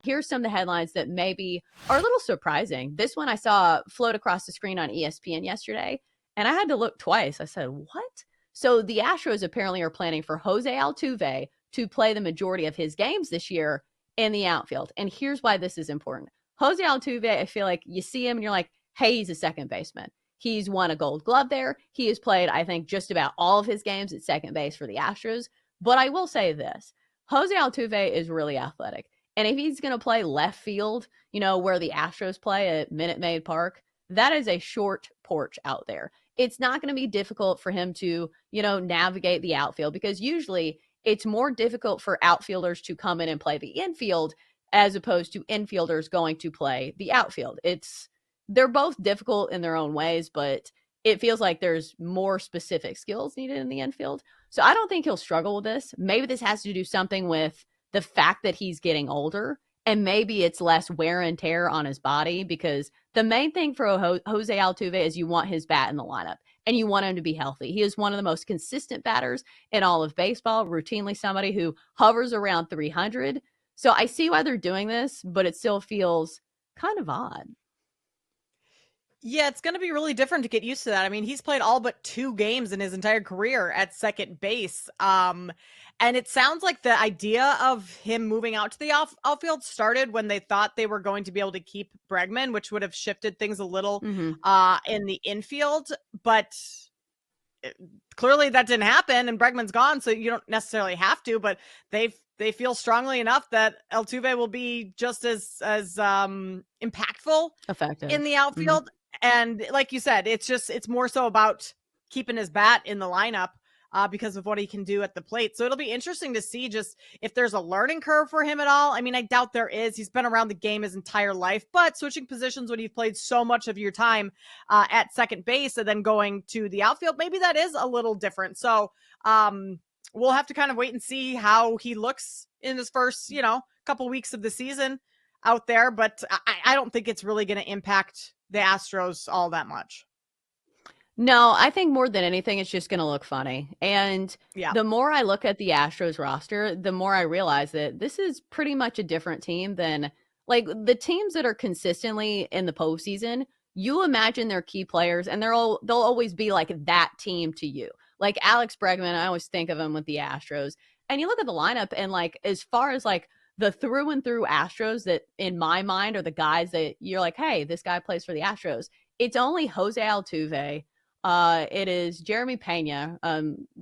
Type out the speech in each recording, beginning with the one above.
here's some of the headlines that maybe are a little surprising. This one I saw float across the screen on ESPN yesterday, and I had to look twice. I said, what? So the Astros apparently are planning for Jose Altuve to play the majority of his games this year in the outfield. And here's why this is important. Jose Altuve, I feel like you see him and you're like, hey, he's a second baseman. He's won a Gold Glove there. He has played, I think, just about all of his games at second base for the Astros. But I will say this, Jose Altuve is really athletic. And if he's going to play left field, where the Astros play at Minute Maid Park, that is a short porch out there. It's not going to be difficult for him to, navigate the outfield, because usually it's more difficult for outfielders to come in and play the infield as opposed to infielders going to play the outfield. They're both difficult in their own ways, but it feels like there's more specific skills needed in the infield. So I don't think he'll struggle with this. Maybe this has to do something with the fact that he's getting older, and maybe it's less wear and tear on his body, because the main thing for Jose Altuve is you want his bat in the lineup and you want him to be healthy. He is one of the most consistent batters in all of baseball, routinely somebody who hovers around 300. So I see why they're doing this, but it still feels kind of odd. Yeah, it's going to be really different to get used to that. I mean, he's played all but 2 games in his entire career at second base. And it sounds like the idea of him moving out to the outfield started when they thought they were going to be able to keep Bregman, which would have shifted things a little in the infield. But clearly that didn't happen, and Bregman's gone, so you don't necessarily have to. But they feel strongly enough that Altuve will be just as impactful, effective in the outfield. And like you said, it's more so about keeping his bat in the lineup because of what he can do at the plate. So it'll be interesting to see just if there's a learning curve for him at all. I mean, I doubt there is. He's been around the game his entire life, but switching positions when you've played so much of your time at second base and then going to the outfield, maybe that is a little different. So we'll have to kind of wait and see how he looks in his first, couple weeks of the season out there. But I don't think it's really going to impact the Astros all that much. No, I think more than anything, it's just going to look funny. And the more I look at the Astros roster, the more I realize that this is pretty much a different team than like the teams that are consistently in the postseason. You imagine their key players and they'll always be like that team to you. Like Alex Bregman, I always think of him with the Astros. And you look at the lineup and like, as far as like the through and through Astros that in my mind are the guys that you're like, hey, this guy plays for the Astros. It's only Jose Altuve. It is Jeremy Pena.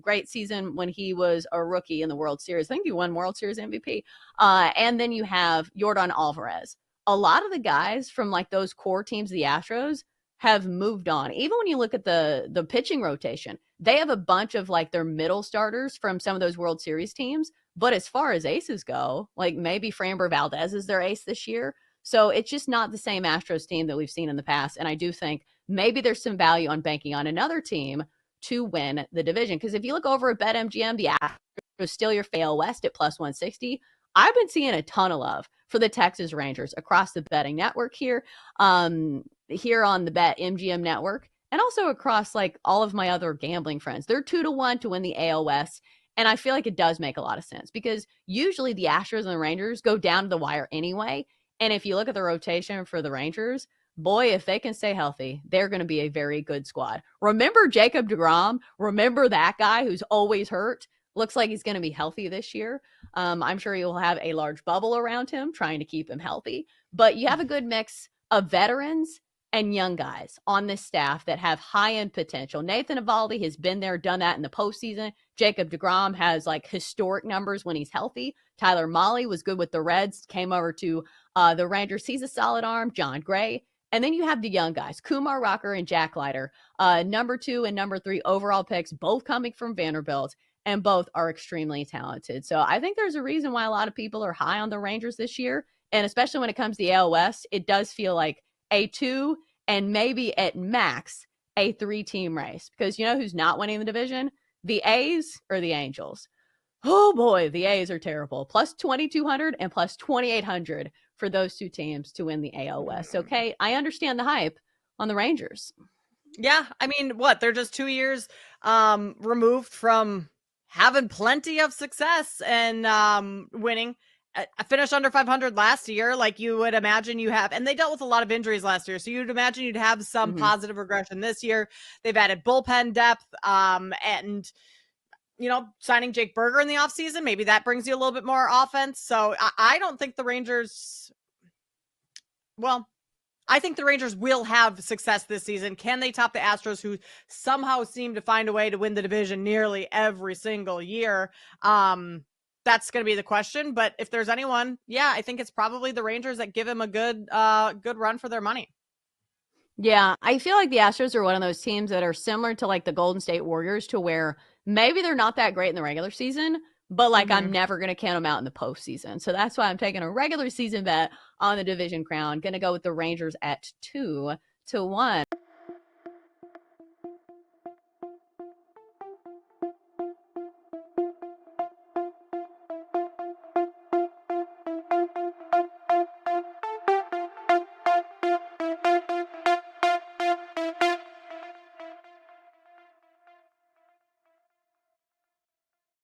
Great season when he was a rookie in the World Series. I think he won World Series MVP. And then you have Yordan Alvarez. A lot of the guys from like those core teams of the Astros have moved on. Even when you look at the pitching rotation, they have a bunch of like their middle starters from some of those World Series teams. But as far as aces go, like maybe Framber Valdez is their ace this year. So it's just not the same Astros team that we've seen in the past. And I do think maybe there's some value on banking on another team to win the division. Because if you look over at BetMGM, the Astros still your AL West at plus 160. I've been seeing a ton of love for the Texas Rangers across the betting network here on the BetMGM network, and also across like all of my other gambling friends. They're 2-1 to win the AL West. And I feel like it does make a lot of sense because usually the Astros and the Rangers go down to the wire anyway. And if you look at the rotation for the Rangers, boy, if they can stay healthy, they're going to be a very good squad. Remember Jacob deGrom? Remember that guy who's always hurt? Looks like he's going to be healthy this year. I'm sure you'll have a large bubble around him trying to keep him healthy. But you have a good mix of veterans and young guys on this staff that have high-end potential. Nathan Eovaldi has been there, done that in the postseason. Jacob deGrom has like historic numbers when he's healthy. Tyler Mahle was good with the Reds, came over to the Rangers. He's a solid arm. John Gray. And then you have the young guys, Kumar Rocker and Jack Leiter, number 2 and number 3 overall picks, both coming from Vanderbilt, and both are extremely talented. So I think there's a reason why a lot of people are high on the Rangers this year. And especially when it comes to the AL West, it does feel like a 2 and maybe at max a 3-team race. Because you know who's not winning the division? The A's or the Angels. Oh boy, the A's are terrible. Plus 2,200 and plus 2,800 for those two teams to win the AL West. Okay, I understand the hype on the Rangers. Yeah, I mean, they're just 2 years removed from having plenty of success and winning. finished under 500 last year. Like you would imagine you have, and they dealt with a lot of injuries last year. So you'd imagine you'd have some positive regression this year. They've added bullpen depth, and signing Jake Berger in the offseason, maybe that brings you a little bit more offense. So I don't think the Rangers, I think the Rangers will have success this season. Can they top the Astros, who somehow seem to find a way to win the division nearly every single year? That's going to be the question. But if there's anyone, I think it's probably the Rangers that give him a good run for their money. Yeah, I feel like the Astros are one of those teams that are similar to like the Golden State Warriors, to where maybe they're not that great in the regular season, but like I'm never going to count them out in the postseason. So that's why I'm taking a regular season bet on the division crown. Going to go with the Rangers at 2-1.